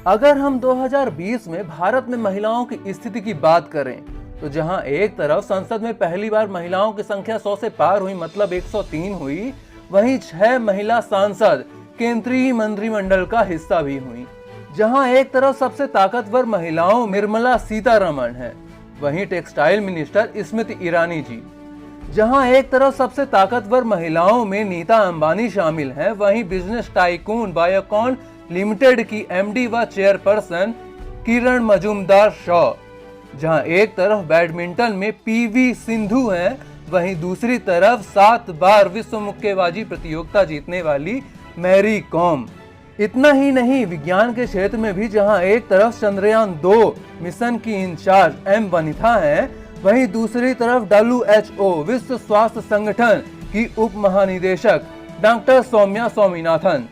अगर हम 2020 में भारत में महिलाओं की स्थिति की बात करें तो जहां एक तरफ संसद में पहली बार महिलाओं की संख्या 100 से पार हुई, मतलब 103 हुई, वहीं 6 महिला सांसद केंद्रीय मंत्रिमंडल का हिस्सा भी हुई। जहां एक तरफ सबसे ताकतवर महिलाओं निर्मला सीतारमण है, वहीं टेक्सटाइल मिनिस्टर स्मृति ईरानी जी। जहां एक तरफ सबसे ताकतवर महिलाओं में नीता अंबानी शामिल हैं, वहीं बिजनेस टाइकून बायोकॉन लिमिटेड की एमडी व चेयरपर्सन किरण मजूमदार शॉ। जहां एक तरफ बैडमिंटन में पीवी सिंधु हैं, वहीं दूसरी तरफ 7 बार विश्व मुक्केबाजी प्रतियोगिता जीतने वाली मैरी कॉम। इतना ही नहीं, विज्ञान के क्षेत्र में भी जहां एक तरफ चंद्रयान 2 मिशन की इंचार्ज एम वनिथा हैं, वहीं दूसरी तरफ WHO विश्व स्वास्थ्य संगठन की उप महानिदेशक डॉक्टर सौम्या स्वामीनाथन।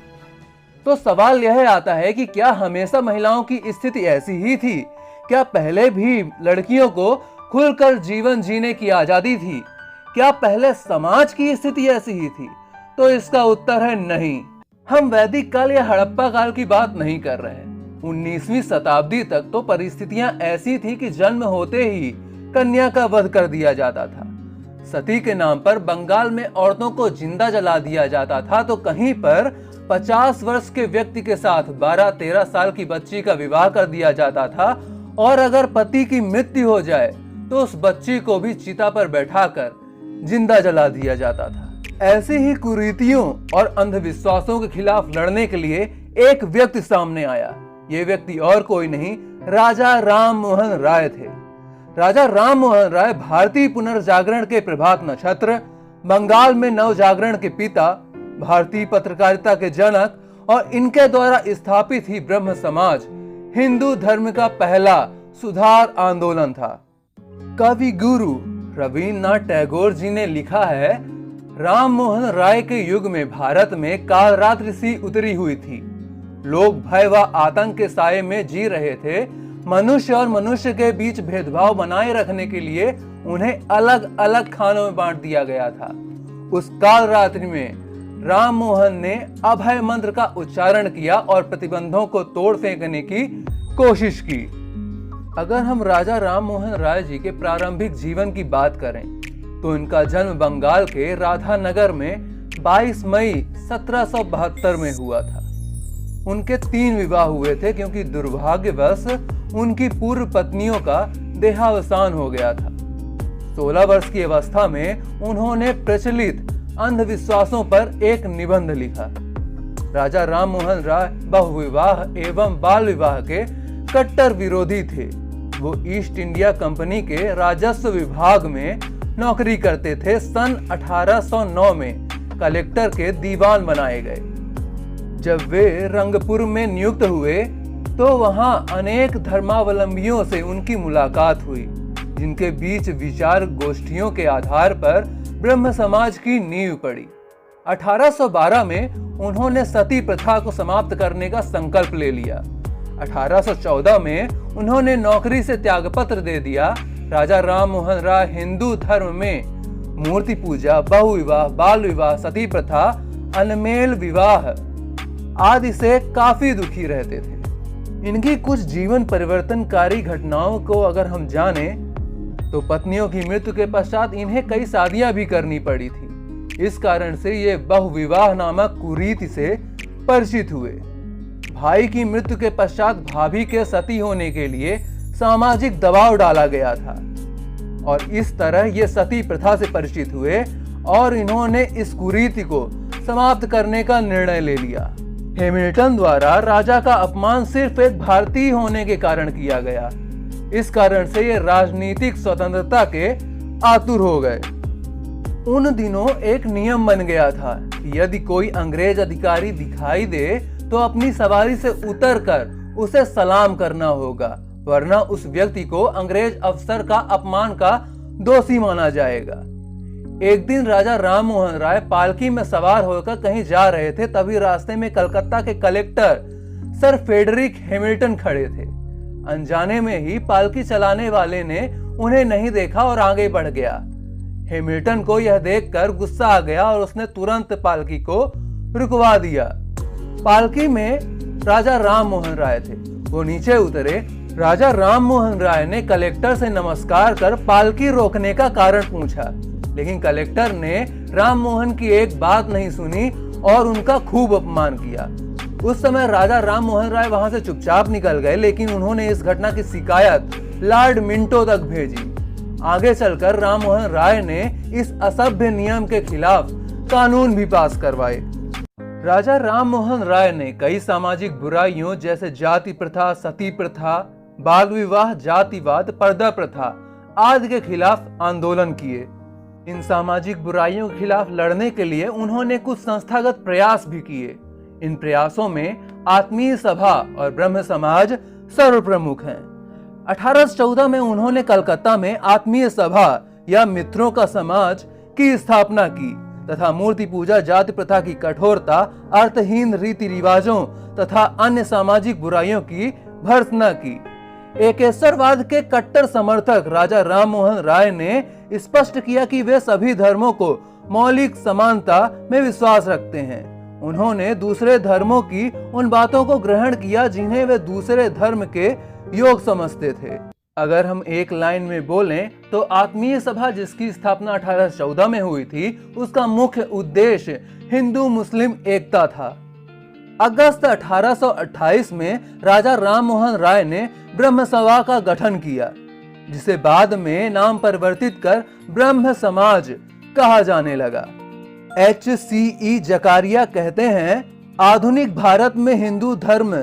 तो सवाल यह आता है कि क्या हमेशा महिलाओं की स्थिति ऐसी ही थी? क्या पहले भी लड़कियों को खुलकर जीवन जीने की आजादी थी? क्या पहले समाज की स्थिति ऐसी ही थी? तो इसका उत्तर है नहीं। हम वैदिक काल या हड़प्पा काल की बात नहीं कर रहे हैं। 19वीं शताब्दी तक तो परिस्थितियां ऐसी थी कि जन्म होते ही कन्या का वध कर दिया जाता था। सती के नाम पर बंगाल में औरतों को जिंदा जला दिया जाता था, तो कहीं पर 50 वर्ष के व्यक्ति के साथ 12-13 साल की बच्ची का विवाह कर दिया जाता था, और अगर पति की मृत्यु हो जाए तो उस बच्ची को भी चिता पर बैठाकर जिंदा जला दिया जाता था। ऐसी ही कुरीतियों और अंधविश्वासों के खिलाफ लड़ने के लिए एक व्यक्ति सामने आया। ये व्यक्ति और कोई नहीं, राजा राम मोहन राय थे। राजा राम मोहन राय भारतीय पुनर्जागरण के प्रभात नक्षत्र, बंगाल में नव जागरण के पिता, भारतीय पत्रकारिता के जनक और इनके द्वारा स्थापित ही ब्रह्म समाज हिंदू धर्म का पहला सुधार आंदोलन था। कवि गुरु रविन्द्रनाथ टैगोर जी ने लिखा है, राम मोहन राय के युग में भारत में कालरात्रि सी उतरी हुई थी। लोग भय व आतंक के साये में जी रहे थे। मनुष्य और मनुष्य के बीच भेदभाव बनाए रखने के लिए उन्हें अलग अलग खानों में बांट दिया गया था। उस कालरात्रि में राम मोहन ने अभय मंत्र का उच्चारण किया और प्रतिबंधों को तोड़ फेंकने की कोशिश की। अगर हम राजा राम मोहन राय जी के प्रारंभिक जीवन की बात करें तो इनका जन्म बंगाल के राधानगर में 22 मई 1772 में हुआ था। उनके 3 विवाह हुए थे, क्योंकि दुर्भाग्यवश उनकी पूर्व पत्नियों का देहावसान हो गया था। 16 वर्ष की अवस्था में उन्होंने प्रचलित अंधविश्वासों पर एक निबंध लिखा। राजा राम मोहन राय बहुविवाह एवं बाल विवाह के कट्टर विरोधी थे। वो ईस्ट इंडिया कंपनी के राजस्व विभाग में नौकरी करते थे। सन 1809 में कलेक्टर के दीवान बनाए गए। जब वे रंगपुर में नियुक्त हुए तो वहां अनेक धर्मावलंबियों से उनकी मुलाकात हुई, जिनके बीच विचार गोष्ठियों के आधार पर ब्रह्म समाज की नींव पड़ी। 1812 में उन्होंने सती प्रथा को समाप्त करने का संकल्प ले लिया। 1814 में उन्होंने नौकरी से त्यागपत्र दे दिया। राजा राम मोहन राय हिंदू धर्म में मूर्ति पूजा, बहुविवाह, बाल विवाह, सती प्रथा, अनमेल विवाह आदि से काफी दुखी रहते थे। इनकी कुछ जीवन परिवर्तनकारी घटनाओं को अगर हम जाने तो पत्नियों की मृत्यु के पश्चात इन्हें कई शादियां भी करनी पड़ी थी। इस कारण से ये बहुविवाह नामक कुरीति से परिचित हुए। भाई की मृत्यु के पश्चात भाभी के सती होने के लिए सामाजिक दबाव डाला गया था, और इस तरह ये सती प्रथा से परिचित हुए और इन्होंने इस कुरीति को समाप्त करने का निर्णय ले लिया। हैमिल्टन द्वारा राजा का अपमान सिर्फ एक भारतीय होने के कारण किया गया। इस कारण से ये राजनीतिक स्वतंत्रता के आतुर हो गए। उन दिनों एक नियम बन गया था कि यदि कोई अंग्रेज अधिकारी दिखाई दे तो अपनी सवारी से उतरकर उसे सलाम करना होगा, वरना उस व्यक्ति को अंग्रेज अफसर का अपमान का दोषी माना जाएगा। एक दिन राजा राम मोहन राय पालकी में सवार होकर कहीं जा रहे थे, तभी रास्ते में कलकत्ता के कलेक्टर सर फेडरिक हैमिल्टन खड़े थे। अनजाने में ही पालकी चलाने वाले ने उन्हें नहीं देखा और आगे बढ़ गया। हैमिल्टन को यह देखकर गुस्सा आ गया और उसने तुरंत पालकी को रुकवा दिया। पालकी में राजा राम मोहन राय थे। वो नीचे उतरे। राजा राम मोहन राय ने कलेक्टर से नमस्कार कर पालकी रोकने का कारण पूछा, लेकिन कलेक्टर ने राम मोहन की एक बात नहीं सुनी और उनका खूब अपमान किया। उस समय राजा राम मोहन राय वहां से चुपचाप निकल गए, लेकिन उन्होंने इस घटना की शिकायत लॉर्ड मिंटो तक भेजी। आगे चलकर राम मोहन राय ने इस असभ्य नियम के खिलाफ कानून भी पास करवाए। राजा राम मोहन राय ने कई सामाजिक बुराइयों जैसे जाति प्रथा, सती प्रथा, बाल विवाह, जातिवाद, पर्दा प्रथा आदि के खिलाफ आंदोलन किए। इन सामाजिक बुराइयों के खिलाफ लड़ने के लिए उन्होंने कुछ संस्थागत प्रयास भी किए। इन प्रयासों में आत्मीय सभा और ब्रह्म समाज सर्वप्रमुख हैं। 1814 में उन्होंने कलकत्ता में आत्मीय सभा या मित्रों का समाज की स्थापना की तथा मूर्ति पूजा, जाति प्रथा की कठोरता, अर्थहीन रीति रिवाजों तथा अन्य सामाजिक बुराइयों की भर्त्सना की। एकेश्वरवाद के कट्टर समर्थक राजा राम मोहन राय ने स्पष्ट किया कि वे सभी धर्मों को मौलिक समानता में विश्वास रखते हैं। उन्होंने दूसरे धर्मों की उन बातों को ग्रहण किया जिन्हें वे दूसरे धर्म के योग समझते थे। अगर हम एक लाइन में बोलें तो आत्मीय सभा जिसकी स्थापना 1814 में हुई थी, उसका मुख्य उद्देश्य हिंदू मुस्लिम एकता था। अगस्त 1828 में राजा राम मोहन राय ने ब्रह्म सभा का गठन किया, जिसे बाद में नाम परिवर्तित कर ब्रह्म समाज कहा जाने लगा। HCE जकारिया कहते हैं, आधुनिक भारत में हिंदू धर्म,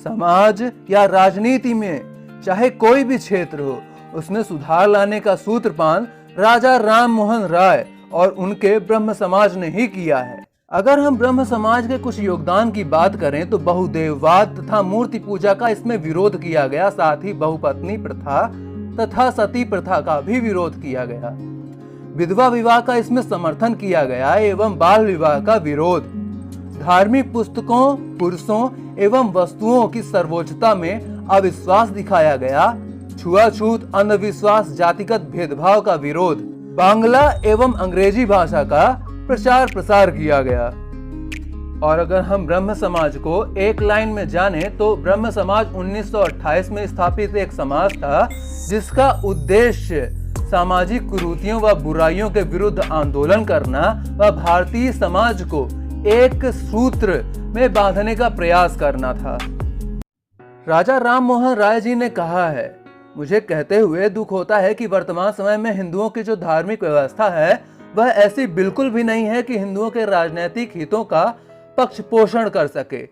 समाज या राजनीति में चाहे कोई भी क्षेत्र हो, उसमें सुधार लाने का सूत्रपान राजा राम मोहन राय और उनके ब्रह्म समाज ने ही किया है। अगर हम ब्रह्म समाज के कुछ योगदान की बात करें तो बहुदेववाद तथा मूर्ति पूजा का इसमें विरोध किया गया, साथ ही बहुपत्नी प्रथा तथा सती प्रथा का भी विरोध किया गया। विधवा विवाह का इसमें समर्थन किया गया एवं बाल विवाह का विरोध। धार्मिक पुस्तकों, पुरुषों एवं वस्तुओं की सर्वोच्चता में अविश्वास दिखाया गया। छुआछूत, अंधविश्वास, जातिगत भेदभाव का विरोध। बांग्ला एवं अंग्रेजी भाषा का प्रचार प्रसार किया गया। और अगर हम ब्रह्म समाज को एक लाइन में जाने तो ब्रह्म समाज 1928 में स्थापित एक समाज था जिसका उद्देश्य सामाजिक कुरीतियों व बुराइयों के विरुद्ध आंदोलन करना व भारतीय समाज को एक सूत्र में बांधने का प्रयास करना था। राजा राम मोहन राय जी ने कहा है, मुझे कहते हुए दुख होता है कि वर्तमान समय में हिंदुओं की जो धार्मिक व्यवस्था है वह ऐसी बिल्कुल भी नहीं है कि हिंदुओं के राजनीतिक हितों का पक्ष पोषण कर सके।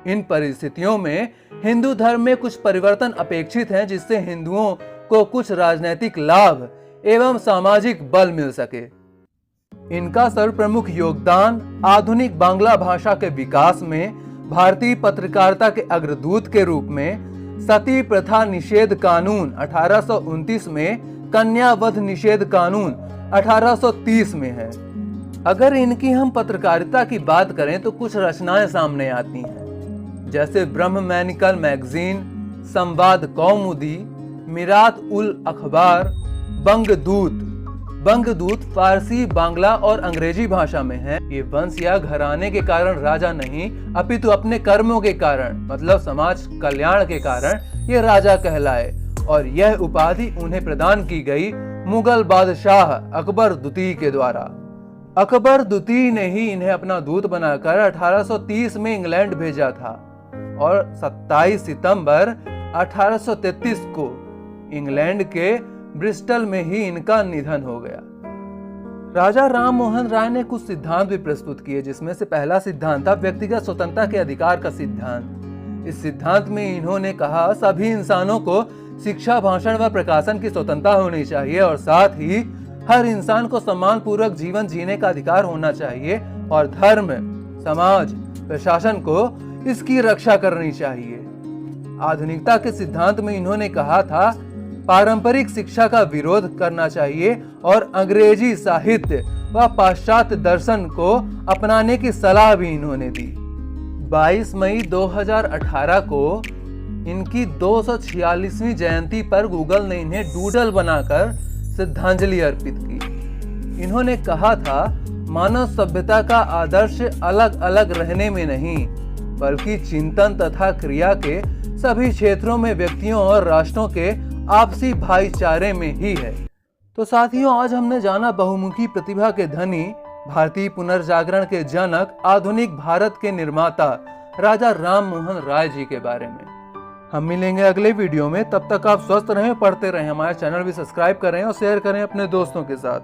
इन परिस्थितियों में हिंदू धर्म में कुछ परिवर्तन अपेक्षित हैं जिससे हिंदुओं को कुछ राजनीतिक लाभ एवं सामाजिक बल मिल सके। इनका सर्वप्रमुख योगदान आधुनिक बांग्ला भाषा के विकास में, भारतीय पत्रकारिता के अग्रदूत के रूप में, सती प्रथा निषेध कानून 1829 में, कन्या वध निषेध कानून 1830 में है। अगर इनकी हम पत्रकारिता की बात करें तो कुछ रचनाएं सामने आती हैं, जैसे ब्रह्मैनिकल मैगजीन, संवाद कौमुदी, मिरात उल अखबार, बंगदूत। बंगदूत फारसी, बांग्ला और अंग्रेजी भाषा में है। ये वंश या घराने के कारण राजा नहीं, अपितु अपने कर्मों के कारण, मतलब समाज कल्याण के कारण ये राजा कहलाए और यह उपाधि उन्हें प्रदान की गई मुगल बादशाह अकबर द्वितीय के द्वारा। अकबर द्वितीय ने ही इन्हें अपना दूत बनाकर 1830 में इंग्लैंड भेजा था और 27 सितंबर 1833 को इंग्लैंड के ब्रिस्टल में ही इनका निधन हो गया। राजा राम मोहन राय ने कुछ सिद्धांत भी प्रस्तुत किए, जिसमें से पहला सिद्धांत था व्यक्तिगत स्वतंत्रता के अधिकार का सिद्धांत। इस सिद्धांत में इन्होंने कहा, सभी इंसानों को शिक्षा, भाषण व प्रकाशन की स्वतंत्रता होनी चाहिए और साथ ही हर इंसान को सम्मान पूर्वक जीवन जीने का अधिकार होना चाहिए और धर्म, समाज, प्रशासन को इसकी रक्षा करनी चाहिए। आधुनिकता के सिद्धांत में इन्होंने कहा था, पारंपरिक शिक्षा का विरोध करना चाहिए और अंग्रेजी साहित्य व पाश्चात्य दर्शन को अपनाने की सलाह भी इन्होंने दी। 22 मई 2018 को इनकी 246वीं जयंती पर गूगल ने इन्हें डूडल बनाकर श्रद्धांजलि अर्पित की। इन्होंने कहा था, मानव सभ्यता का आदर्श अलग अलग रहने में नहीं बल्कि चिंतन तथा क्रिया के सभी क्षेत्रों में व्यक्तियों और राष्ट्रों के आपसी भाईचारे में ही है। तो साथियों, आज हमने जाना बहुमुखी प्रतिभा के धनी, भारतीय पुनर्जागरण के जनक, आधुनिक भारत के निर्माता राजा राम मोहन राय जी के बारे में। हम मिलेंगे अगले वीडियो में। तब तक आप स्वस्थ रहें, पढ़ते रहें। हमारे चैनल भी सब्सक्राइब करें और शेयर करें अपने दोस्तों के साथ।